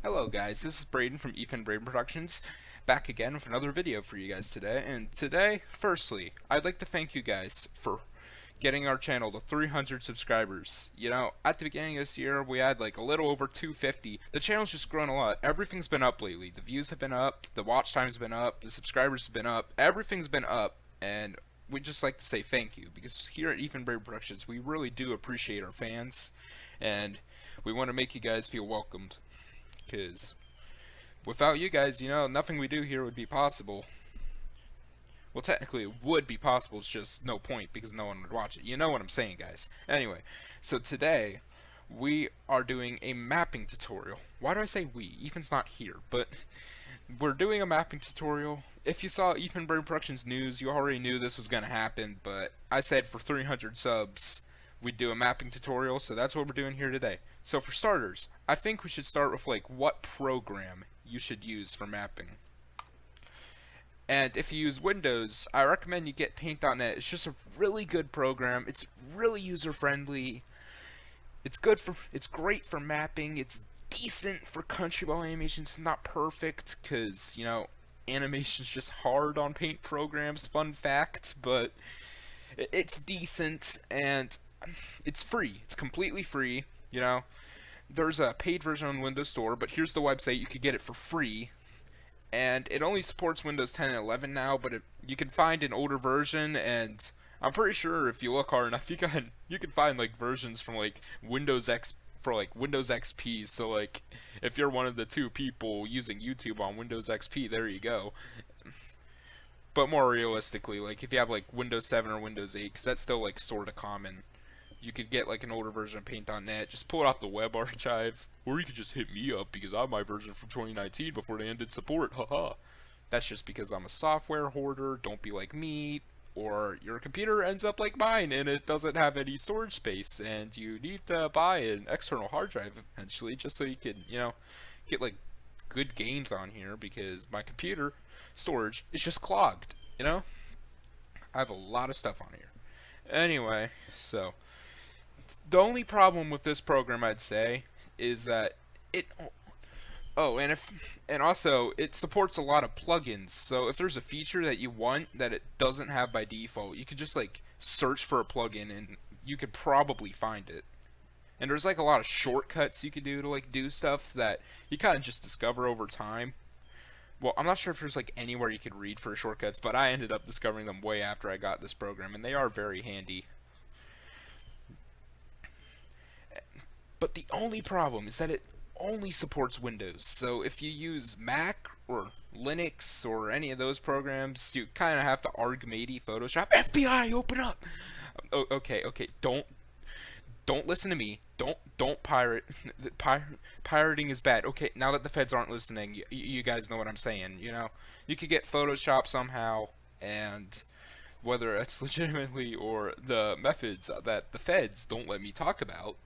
Hello guys, this is Braden from Braden Productions, back again with another video for you guys today. And today, firstly, I'd like to thank you guys for getting our channel to 300 subscribers. You know, at the beginning of this year, we had like a little over 250. The channel's just grown a lot. Everything's been up lately. The views have been up, the watch time's been up, the subscribers have been up, everything's been up, and we'd just like to say thank you, because here at Braden Productions, we really do appreciate our fans, and we want to make you guys feel welcomed. Because without you guys, you know, nothing we do here would be possible. Well, technically it would be possible, it's just no point because no one would watch it. You know what I'm saying, guys. Anyway, so today we are doing a mapping tutorial. Why do I say we? Ethan's not here, but we're doing a mapping tutorial. If you saw Braden Productions news, you already knew this was going to happen, but I said for 300 subs, we'd do a mapping tutorial, so that's what we're doing here today. So for starters, I think we should start with like what program you should use for mapping. And if you use Windows, I recommend you get Paint.net. It's just a really good program. It's really user-friendly. It's great for mapping. It's decent for country ball animations. It's not perfect because, you know, animation's just hard on paint programs, fun fact, but it's decent and it's free. It's completely free, you know. There's a paid version on Windows Store, but here's the website. You could get it for free. And it only supports Windows 10 and 11 now, but you can find an older version, and I'm pretty sure if you look hard enough, you can find like versions from like Windows XP. So like if you're one of the two people using YouTube on Windows XP, there you go. But more realistically, like if you have like Windows 7 or Windows 8, because that's still like sort of common, you could get like an older version of Paint.net, just pull it off the web archive, or you could just hit me up because I have my version from 2019 before they ended support, haha. That's just because I'm a software hoarder. Don't be like me, or your computer ends up like mine and it doesn't have any storage space and you need to buy an external hard drive eventually just so you can, you know, get like good games on here because my computer storage is just clogged, you know? I have a lot of stuff on here. Anyway, so the only problem with this program, I'd say, is that it. Oh, and also it supports a lot of plugins. So if there's a feature that you want that it doesn't have by default, you could just like search for a plugin and you could probably find it. And there's like a lot of shortcuts you could do to like do stuff that you kind of just discover over time. Well, I'm not sure if there's like anywhere you could read for shortcuts, but I ended up discovering them way after I got this program, and they are very handy. But the only problem is that it only supports Windows. So if you use Mac or Linux or any of those programs, you kind of have to argmate Photoshop. FBI, open up! Okay, don't listen to me. Don't pirate. Pirating is bad. Okay, now that the feds aren't listening, you guys know what I'm saying. You know, you could get Photoshop somehow, and whether it's legitimately or the methods that the feds don't let me talk about,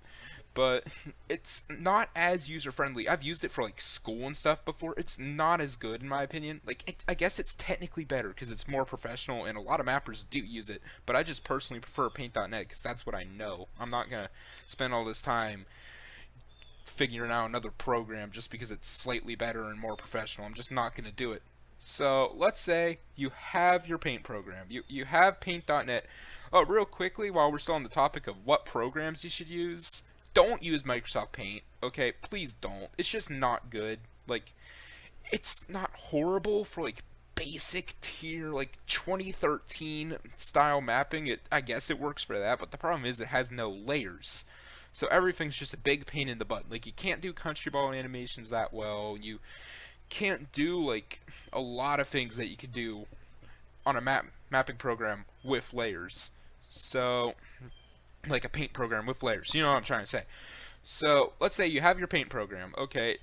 but it's not as user-friendly. I've used it for like school and stuff before. It's not as good in my opinion. Like I guess it's technically better because it's more professional and a lot of mappers do use it, but I just personally prefer Paint.net because that's what I know. I'm not gonna spend all this time figuring out another program just because it's slightly better and more professional. I'm just not gonna do it. So let's say you have your paint program. You have Paint.net. Oh, real quickly, while we're still on the topic of what programs you should use, don't use Microsoft Paint, okay? Please don't. It's just not good. Like, it's not horrible for like basic tier, like 2013 style mapping. I guess it works for that, but the problem is it has no layers. So everything's just a big pain in the butt. Like, you can't do country ball animations that well. You can't do like a lot of things that you could do on a mapping program with layers. So like a paint program with layers. You know what I'm trying to say. So let's say you have your paint program. Okay,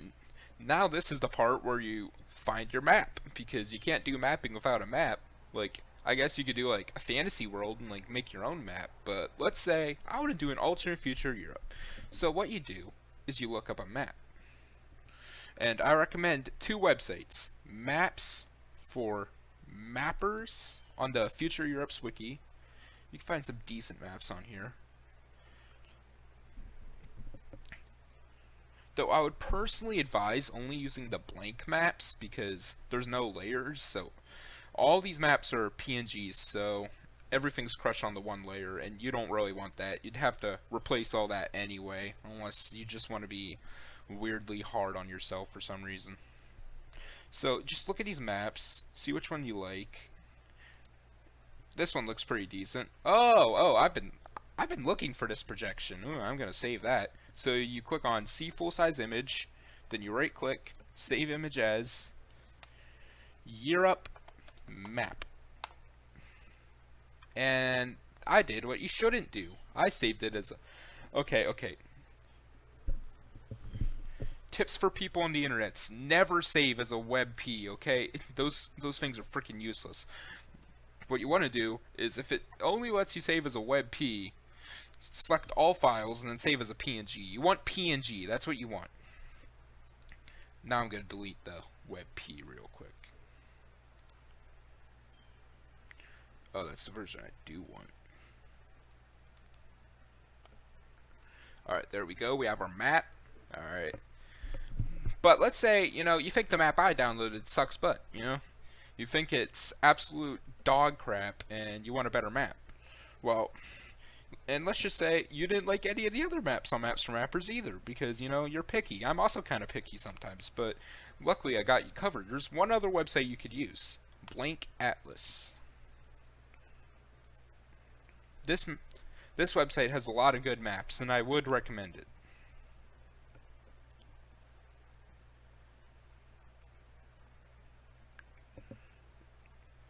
now this is the part where you find your map, because you can't do mapping without a map. Like, I guess you could do like a fantasy world and like make your own map, but let's say I want to do an alternate future Europe. So what you do is you look up a map. And I recommend two websites. Maps for mappers on the Future Europe's wiki. You can find some decent maps on here. Though I would personally advise only using the blank maps because there's no layers, so all these maps are PNGs, so everything's crushed on the one layer, and you don't really want that. You'd have to replace all that anyway, unless you just want to be weirdly hard on yourself for some reason. So just look at these maps, see which one you like. This one looks pretty decent. Oh, I've been looking for this projection. Ooh, I'm gonna save that. So you click on see full size image, then you right click, save image as year up map. And I did what you shouldn't do. I saved it as a, okay. Tips for people on the internet: never save as a WebP, okay? Those things are freaking useless. What you want to do is, if it only lets you save as a WebP, select all files and then save as a PNG. You want PNG, that's what you want. Now I'm going to delete the WebP real quick. Oh, that's the version I do want. Alright, there we go. We have our map. Alright. But let's say, you think the map I downloaded sucks butt, You think it's absolute dog crap and you want a better map. Well, and let's just say you didn't like any of the other maps on Maps for Mappers either, because, you're picky. I'm also kind of picky sometimes, but luckily I got you covered. There's one other website you could use. Blank Atlas. This website has a lot of good maps, and I would recommend it.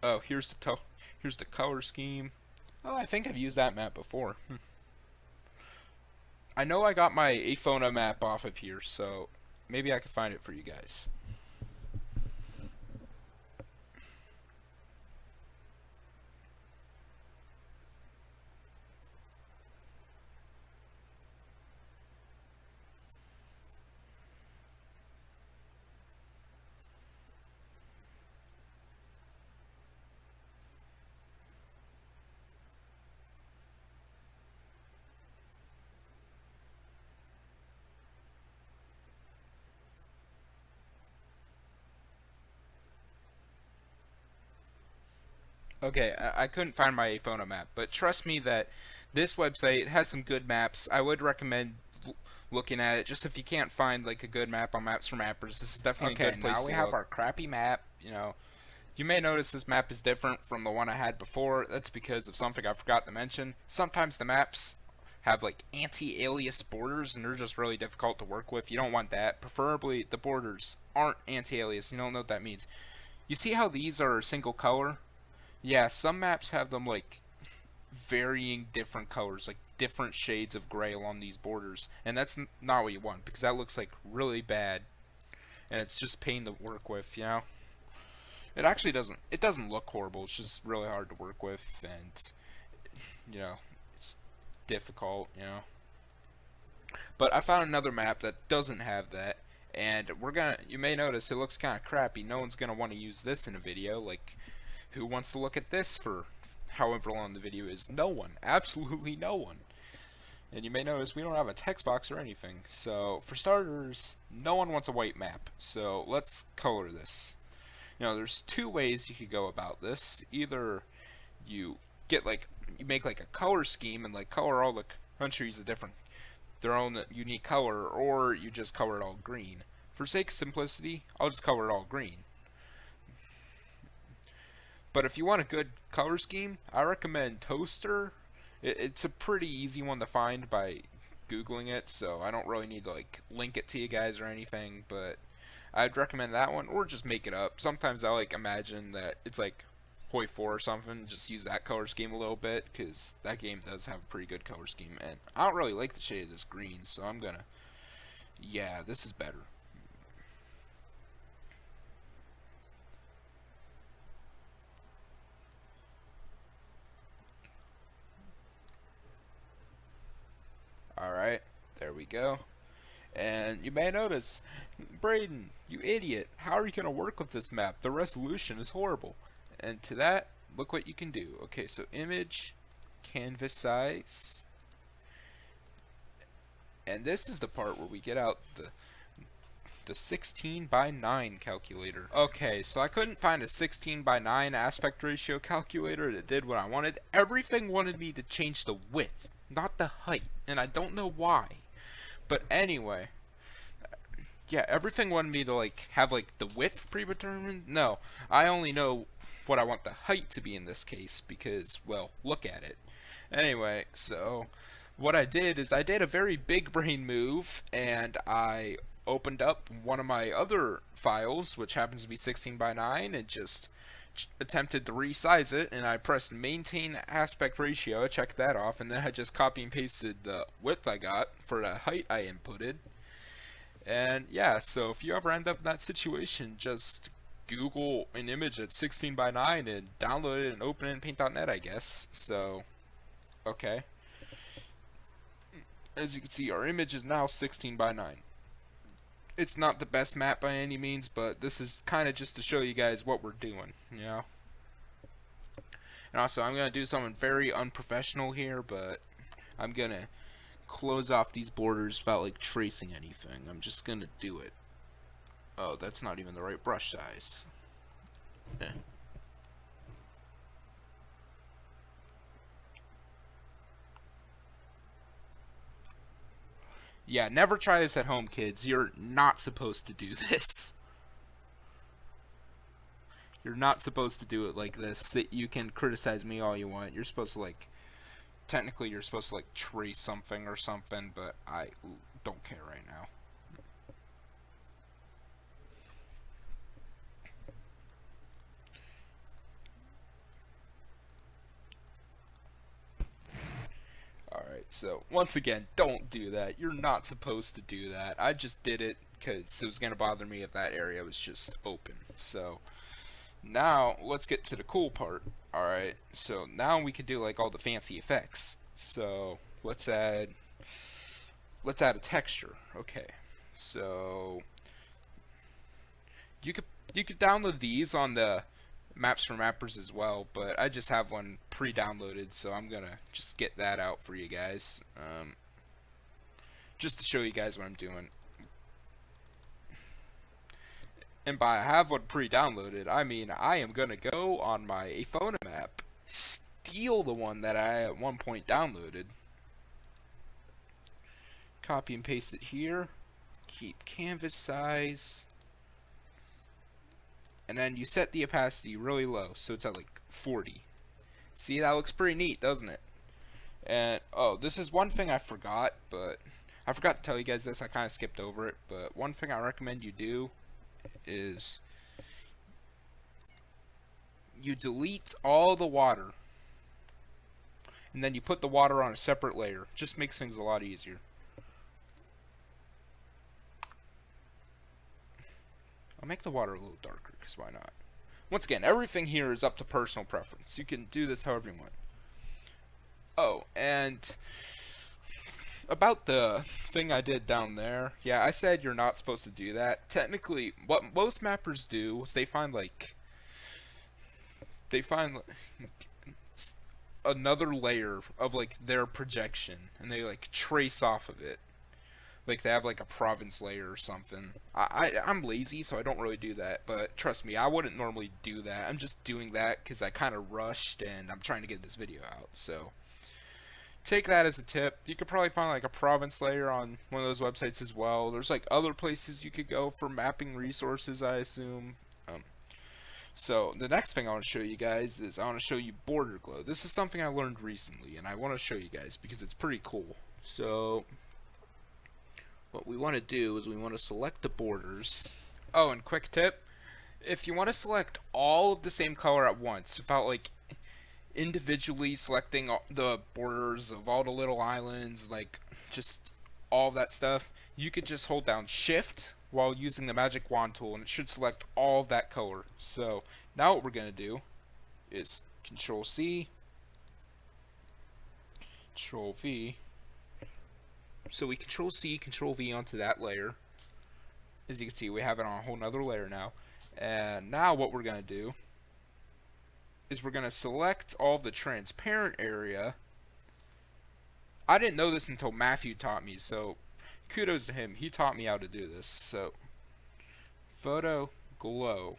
Oh, here's the color scheme. Oh, I think I've used that map before. I know I got my Aphona map off of here, so maybe I could find it for you guys. Okay, I couldn't find my Aphona map, but trust me that this website has some good maps. I would recommend looking at it. Just if you can't find like a good map on Maps for Mappers, this is definitely a good place to look. Okay, now we have our crappy map. You may notice this map is different from the one I had before. That's because of something I forgot to mention. Sometimes the maps have like anti-alias borders, and they're just really difficult to work with. You don't want that. Preferably the borders aren't anti-alias. You don't know what that means. You see how these are single color? Yeah, some maps have them like varying different colors, like different shades of gray along these borders, and that's not what you want, because that looks like really bad, and it's just pain to work with. It actually doesn't look horrible. It's just really hard to work with, and it's difficult. But I found another map that doesn't have that, and you may notice it looks kind of crappy. No one's gonna want to use this in a video. Like, who wants to look at this for however long the video is? No one. Absolutely no one. And you may notice we don't have a text box or anything. So, for starters, no one wants a white map. So, let's color this. There's two ways you could go about this. Either you make like a color scheme and like color all the countries their own unique color, or you just color it all green. For sake of simplicity, I'll just color it all green. But if you want a good color scheme, I recommend Toaster. It's a pretty easy one to find by Googling it, so I don't really need to like link it to you guys or anything, but I'd recommend that one, or just make it up. Sometimes I like imagine that it's like Hoi 4 or something, just use that color scheme a little bit, because that game does have a pretty good color scheme, and I don't really like the shade of this green, so I'm gonna, yeah, this is better. Alright, there we go. And you may notice, Braden, you idiot, how are you going to work with this map? The resolution is horrible. And to that, look what you can do. Okay, so image, canvas size. And this is the part where we get out the 16 by 9 calculator. Okay, so I couldn't find a 16 by 9 aspect ratio calculator that did what I wanted. Everything wanted me to change the width, not the height, and I don't know why. But anyway, yeah, everything wanted me to like have like the width predetermined. No, I only know what I want the height to be in this case because, well, look at it. Anyway, so what I did is I did a very big brain move, and I opened up one of my other files, which happens to be 16 by 9, and just attempted to resize it, and I pressed maintain aspect ratio, I checked that off, and then I just copy and pasted the width I got for the height I inputted. And yeah, so if you ever end up in that situation, just Google an image at 16 by 9 and download it and open it in Paint.net, I guess. So, okay. As you can see, our image is now 16 by 9. It's not the best map by any means, but this is kind of just to show you guys what we're doing, you know? And also, I'm going to do something very unprofessional here, but I'm going to close off these borders without like tracing anything. I'm just going to do it. Oh, that's not even the right brush size. Eh. Yeah, never try this at home, kids. You're not supposed to do this. You're not supposed to do it like this. You can criticize me all you want. You're supposed to like, technically you're supposed to like trace something or something, but I don't care right now. Alright, so once again, don't do that. You're not supposed to do that. I just did it because it was going to bother me if that area was just open. So now let's get to the cool part. Alright, so now we can do like all the fancy effects. So let's add a texture. Okay, so you could download these on the Maps for Mappers as well, but I just have one pre-downloaded, so I'm gonna just get that out for you guys, just to show you guys what I'm doing. And by I have one pre-downloaded, I mean I am gonna go on my phone map, steal the one that I at one point downloaded, copy and paste it here, keep canvas size, and then you set the opacity really low, so it's at like 40. See, that looks pretty neat, doesn't it? And oh, this is one thing I forgot, but I forgot to tell you guys this. I kind of skipped over it, but one thing I recommend you do is you delete all the water, and then you put the water on a separate layer. Just makes things a lot easier. I'll make the water a little darker, because why not? Once again, everything here is up to personal preference. You can do this however you want. Oh, and about the thing I did down there, yeah, I said you're not supposed to do that. Technically, what most mappers do is they find another layer of like their projection, and they like trace off of it. Like they have like a province layer or something. I'm lazy, so I don't really do that, but trust me, I wouldn't normally do that. I'm just doing that because I kind of rushed and I'm trying to get this video out, so take that as a tip. You could probably find like a province layer on one of those websites as well. There's like other places you could go for mapping resources, I assume. So the next thing I want to show you guys is I want to show you border glow. This is something I learned recently, and I want to show you guys because it's pretty cool. So what we want to do is we want to select the borders. Oh, and quick tip, if you want to select all of the same color at once without like individually selecting the borders of all the little islands, like just all that stuff, you could just hold down shift while using the magic wand tool and it should select all of that color. So now what we're going to do is Control C, Control V. So we Control C, Control V onto that layer. As you can see, we have it on a whole nother layer now. And now what we're going to do is we're going to select all the transparent area. I didn't know this until Matthew taught me, so kudos to him. He taught me how to do this. So photo glow.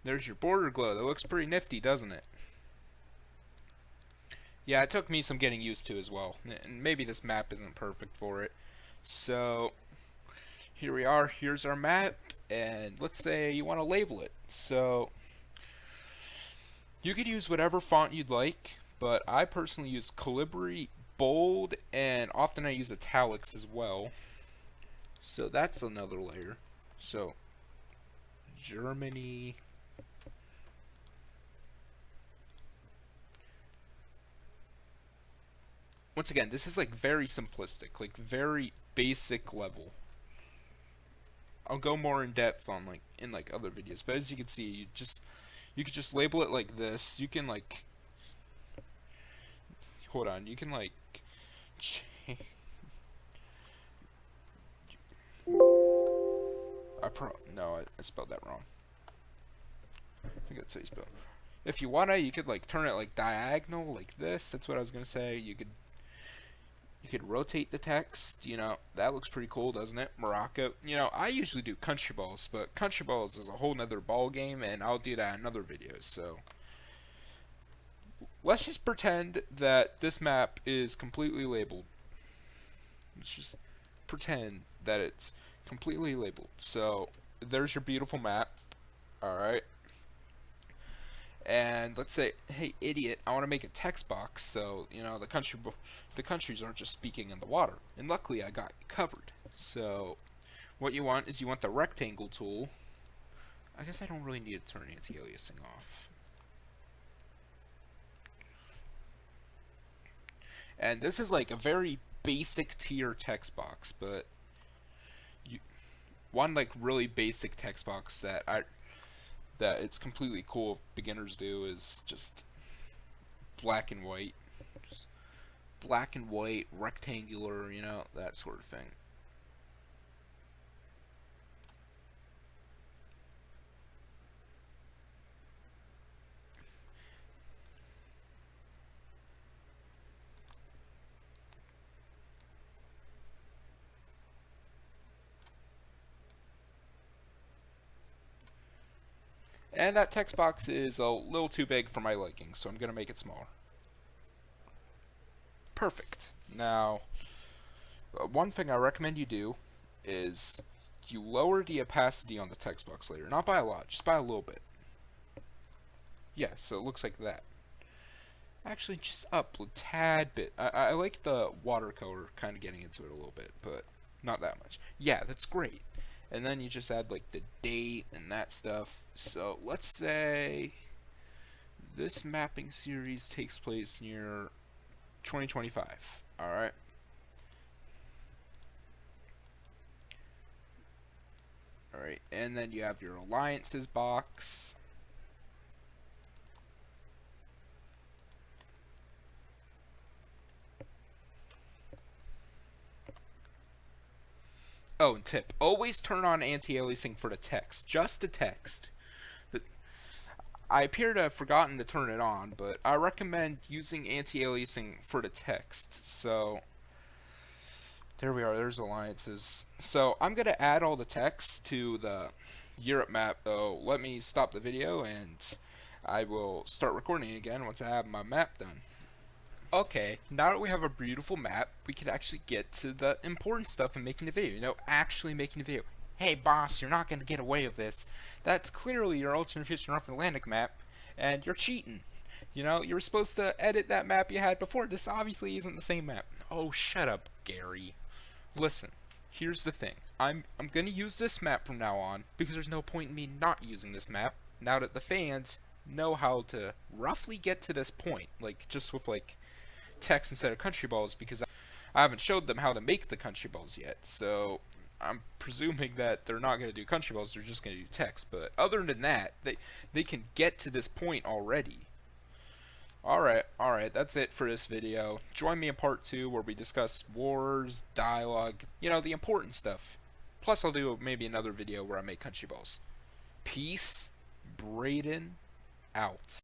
There's your border glow. That looks pretty nifty, doesn't it? Yeah, it took me some getting used to as well. And maybe this map isn't perfect for it. So, here we are. Here's our map. And let's say you want to label it. So, you could use whatever font you'd like. But I personally use Calibri, Bold, and often I use italics as well. So, that's another layer. So, Germany. Once again, this is like very simplistic, like very basic level. I'll go more in depth on like in like other videos, but as you can see, you could just label it like this. You can like hold on, you can like I spelled that wrong. I think that's how you spell it. If you wanna, you could like turn it like diagonal like this. That's what I was gonna say. You could rotate the text, you know, that looks pretty cool, doesn't it? Morocco. You know, I usually do country balls, but country balls is a whole nother ball game, and I'll do that in other videos, so. Let's just pretend that this map is completely labeled. Let's just pretend that it's completely labeled. So, there's your beautiful map. Alright. And let's say, hey idiot, I want to make a text box so you know the countries aren't just speaking in the water. And luckily I got you covered. So what you want is you want the rectangle tool. I guess I don't really need to turn anti-aliasing off. And this is like a very basic tier text box, but one like really basic text box that it's completely cool if beginners do is just black and white. Just black and white, rectangular, you know, that sort of thing. And that text box is a little too big for my liking, so I'm going to make it smaller. Perfect. Now, one thing I recommend you do is you lower the opacity on the text box later. Not by a lot, just by a little bit. Yeah, so it looks like that. Actually, just up a tad bit. I like the watercolor kind of getting into it a little bit, but not that much. Yeah, that's great. And then you just add like the date and that stuff. So let's say this mapping series takes place near 2025. Alright. Alright, and then you have your alliances box. Oh, and tip. Always turn on anti-aliasing for the text. Just the text. I appear to have forgotten to turn it on, but I recommend using anti-aliasing for the text. So, there we are. There's alliances. So, I'm going to add all the text to the Europe map, though. Let me stop the video, and I will start recording again once I have my map done. Okay, now that we have a beautiful map, we can actually get to the important stuff in making the video. You know, actually making the video. Hey boss, you're not going to get away with this. That's clearly your alternate future North Atlantic map, and you're cheating. You know, you were supposed to edit that map you had before. This obviously isn't the same map. Oh, shut up, Gary. Listen, here's the thing. I'm going to use this map from now on, because there's no point in me not using this map, now that the fans know how to roughly get to this point. Like, just with, like, text instead of country balls, because I haven't showed them how to make the country balls yet, so I'm presuming that they're not going to do country balls, they're just going to do text. But other than that, they can get to this point already. Alright, that's it for this video. Join me in part 2 where we discuss wars, dialogue, you know, the important stuff. Plus I'll do maybe another video where I make country balls. Peace, Braden, out.